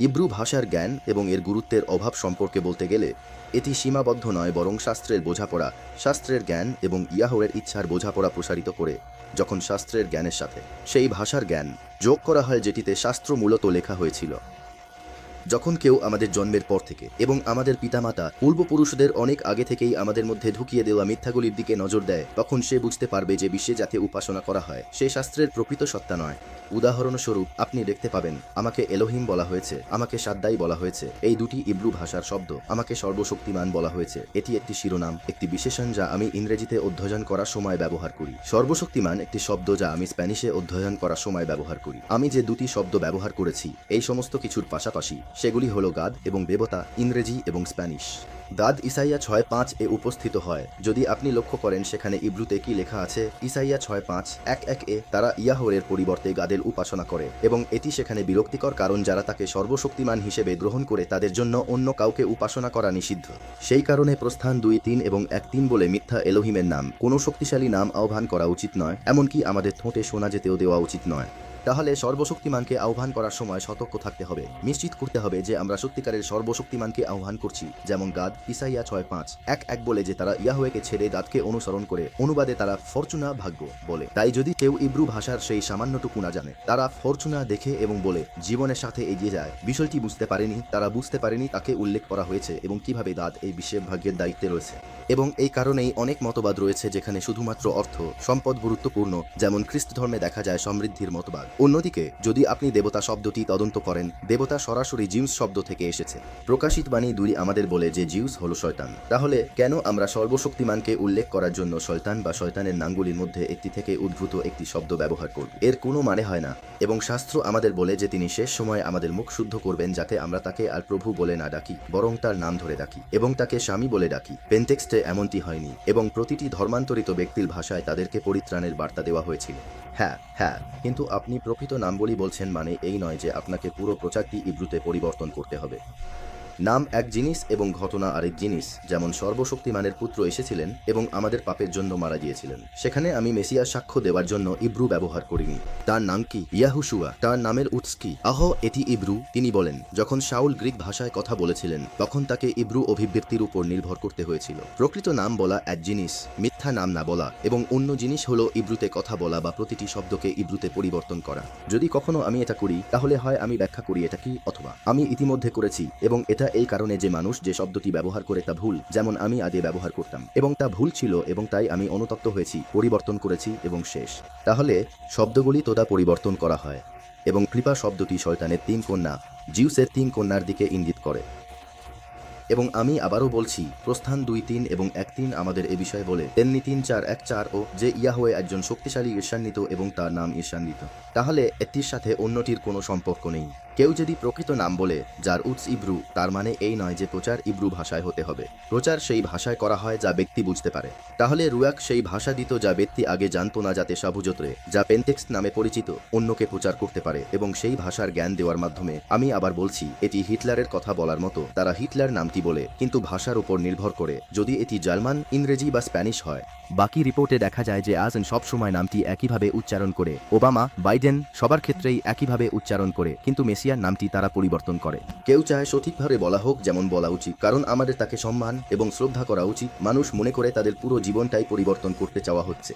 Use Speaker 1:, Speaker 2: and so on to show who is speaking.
Speaker 1: ইব্রু ভাষার জ্ঞান এবং এর গুরুত্বের অভাব সম্পর্কে বলতে গেলে এটি সীমাবদ্ধ নয়, বরং শাস্ত্রের বোঝাপড়া, শাস্ত্রের জ্ঞান এবং ইয়াহওয়ের ইচ্ছার বোঝাপড়া প্রসারিত করে। যখন শাস্ত্রের জ্ঞানের সাথে সেই ভাষার জ্ঞান যোগ করা হয় যেটিতে শাস্ত্র মূলত লেখা হয়েছিল, যখন কেউ আমাদের জন্মের পর থেকে এবং আমাদের পিতামাতা পূর্বপুরুষদের অনেক আগে থেকেই আমাদের মধ্যে ঢুকিয়ে দেওয়া মিথ্যাগুলির দিকে নজর দেয়, তখন সে বুঝতে পারবে যে বিশ্বে যাতে উপাসনা করা হয় সে শাস্ত্রের প্রকৃত সত্তা নয়। উদাহরণস্বরূপ আপনি দেখতে পাবেন আমাকে এলোহিম বলা হয়েছে, আমাকে সাদ্দাই বলা হয়েছে। এই দুটি ইব্রু ভাষার শব্দ। আমাকে সর্বশক্তিমান বলা হয়েছে, এটি একটি শিরোনাম, একটি বিশেষণ যা আমি ইংরেজিতে অধ্যয়ন করার সময় ব্যবহার করি। সর্বশক্তিমান একটি শব্দ যা আমি স্প্যানিশে অধ্যয়ন করার সময় ব্যবহার করি। আমি যে দুটি শব্দ ব্যবহার করেছি এই সমস্ত কিছুর পাশাপাশি সেগুলি হলো গাদ এবং দেবতা, ইংরেজি এবং স্প্যানিশ। গাদ ইসাইয়া 6:5 এ উপস্থিত হয়। যদি আপনি লক্ষ্য করেন সেখানে ইব্রুতে কি লেখা আছে, ইসাইয়া 6:5 এ তারা ইয়াহওয়ের পরিবর্তে গাদের উপাসনা করে এবং এটি সেখানে বিরক্তিকর, কারণ যারা তাকে সর্বশক্তিমান হিসেবে গ্রহণ করে তাদের জন্য অন্য কাউকে উপাসনা করা নিষিদ্ধ। সেই কারণে প্রস্থান 2:3 এবং 1:3 বলে মিথ্যা এলোহিমের নাম, কোনো শক্তিশালী নাম আহ্বান করা উচিত নয়, এমনকি আমাদের ঠোঁটে শোনা যেতেও দেওয়া উচিত নয়। তাহলে সর্বশক্তিমানকে আহ্বান করার সময় সতর্ক থাকতে হবে। নিশ্চিত করতে হবে যে আমরা সত্যিকারের সর্বশক্তিমানকে আহ্বান করছি, যেমন গাদ ইসাইয়া 6:5 বলে যে তারা ইয়াহওয়েকে ছেড়ে গাদকে অনুসরণ করে। অনুবাদে তারা ফরচুনা, ভাগ্য বলে। তাই যদি কেউ ইব্রু ভাষার সেই সামান্যটুকু না জানে, তারা ফরচুনা দেখে এবং বলে জীবনের সাথে এগিয়ে যায়, বিষয়টি বুঝতে পারেনি। তারা বুঝতে পারেনি তাকে উল্লেখ করা হয়েছে এবং কিভাবে গাদ এই বিশ্বের ভাগ্যের দায়িত্বে রয়েছে। এবং এই কারণেই অনেক মতবাদ রয়েছে যেখানে শুধুমাত্র অর্থ, সম্পদ গুরুত্বপূর্ণ, যেমন খ্রিস্ট ধর্মে দেখা যায় সমৃদ্ধির মতবাদ। অন্যদিকে যদি আপনি দেবতা শব্দটি তদন্ত করেন, দেবতা সরাসরি জিউস শব্দ থেকে এসেছে। প্রকাশিত বাণী 2 আমাদের বলে যে জিউস হলো শয়তান। তাহলে কেন আমরা সর্বশক্তিমানকে উল্লেখ করার জন্য শয়তান বা শয়তানের নামগুলির মধ্যে একটি থেকে উদ্ভূত একটি শব্দ ব্যবহার করব? এর কোনো মানে হয় না। এবং শাস্ত্র আমাদের বলে যে তিনি শেষ সময়ে আমাদের মুখ শুদ্ধ করবেন, যাতে আমরা তাকে আর প্রভু বলে না ডাকি, বরং তার নাম ধরে ডাকি এবং তাকে স্বামী বলে ডাকি। পেন্টেক্সটে এমনটি হয়নি এবং প্রতিটি ধর্মান্তরিত ব্যক্তির ভাষায় তাদেরকে পরিত্রাণের বার্তা দেওয়া হয়েছিল। হ্যাঁ, কিন্তু আপনি প্রকৃত নামগুলি বলছেন মানে এই নয় যে আপনাকে পুরো প্রচারটি ইব্রুতে পরিবর্তন করতে হবে। নাম এক জিনিস এবং ঘটনা আরেক জিনিস। যেমন সর্বশক্তিমানের পুত্র এসেছিলেন এবং আমাদের পাপের জন্য মারা গিয়েছিলেন, সেখানে আমি মেসিয়ার সাক্ষ্য দেওয়ার জন্য ইব্রু ব্যবহার করিনি। তার নাম কি? ইয়াহুশুয়া। তার নামের উৎস কি? এটি ইব্রু। তিনি বলেন যখন শাউল গ্রিক ভাষায় কথা বলেছিলেন তখন তাকে ইব্রু অভিব্যক্তির উপর নির্ভর করতে হয়েছিল। প্রকৃত নাম বলা এক জিনিস, মিথ্যা নাম না বলা, এবং অন্য জিনিস হলো ইব্রুতে কথা বলা বা প্রতিটি শব্দকে ইব্রুতে পরিবর্তন করা। যদি কখনো আমি এটা করি তাহলে হয় আমি ব্যাখ্যা করি এটা কি, অথবা আমি ইতিমধ্যে করেছি এবং এটা এই কারণে যে মানুষ যে শব্দটি ব্যবহার করে তা ভুল, যেমন আমি আগে ব্যবহার করতাম এবং তা ভুল ছিল এবং তাই আমি অনুতপ্ত হয়েছি, পরিবর্তন করেছি এবং শেষ। তাহলে শব্দগুলি তোদা পরিবর্তন করা হয় এবং কৃপা শব্দটি শয়তানের 3 কন্যা, জিউসের 3 কন্যার দিকে ইঙ্গিত করে। এবং আমি আবারও বলছি, প্রস্থান 2:3 এবং 1:3 আমাদের এ বিষয়ে বলে। তেমনি 3:4 ও যে ইয়াহওয়ে একজন শক্তিশালী ঈর্ষান্বিত এবং তার নাম ঈর্ষান্বিত। তাহলে একটির সাথে অন্যটির কোনো সম্পর্ক নেই। কেউ যদি প্রকৃত নাম বলে যার উৎস ইব্রু, তার মানে এই নয় যে প্রচার ইব্রু ভাষায় হতে হবে। প্রচার সেই ভাষায় করা হয় যা ব্যক্তি বুঝতে পারে। তাহলে রুয়াক সেই ভাষা দিত যা ব্যক্তি আগে জানত না, যাতে সাবুজত্রে, যা পেন্টেক্সট নামে পরিচিত, অন্যকে প্রচার করতে পারে এবং সেই ভাষার জ্ঞান দেওয়ার মাধ্যমে। আমি আবার বলছি, এটি হিটলারের কথা বলার মতো। তারা হিটলার নামটি বলে কিন্তু ভাষার উপর নির্ভর করে, যদি এটি জার্মান, ইংরেজি বা স্প্যানিশ হয়। বাকি রিপোর্টে দেখা যায় যে আজেন সবসময় নামটি একইভাবে উচ্চারণ করে, ওবামা, বাইডেন সবার ক্ষেত্রেই একইভাবে উচ্চারণ করে, কিন্তু মেসিয়ার নামটি তারা পরিবর্তন করে। কেউ চায় সঠিকভাবে বলা হোক যেমন বলা উচিত, কারণ আমাদের তাকে সম্মান এবং শ্রদ্ধা করা উচিত। মানুষ মনে করে তাদের পুরো জীবনটাই পরিবর্তন করতে চাওয়া হচ্ছে।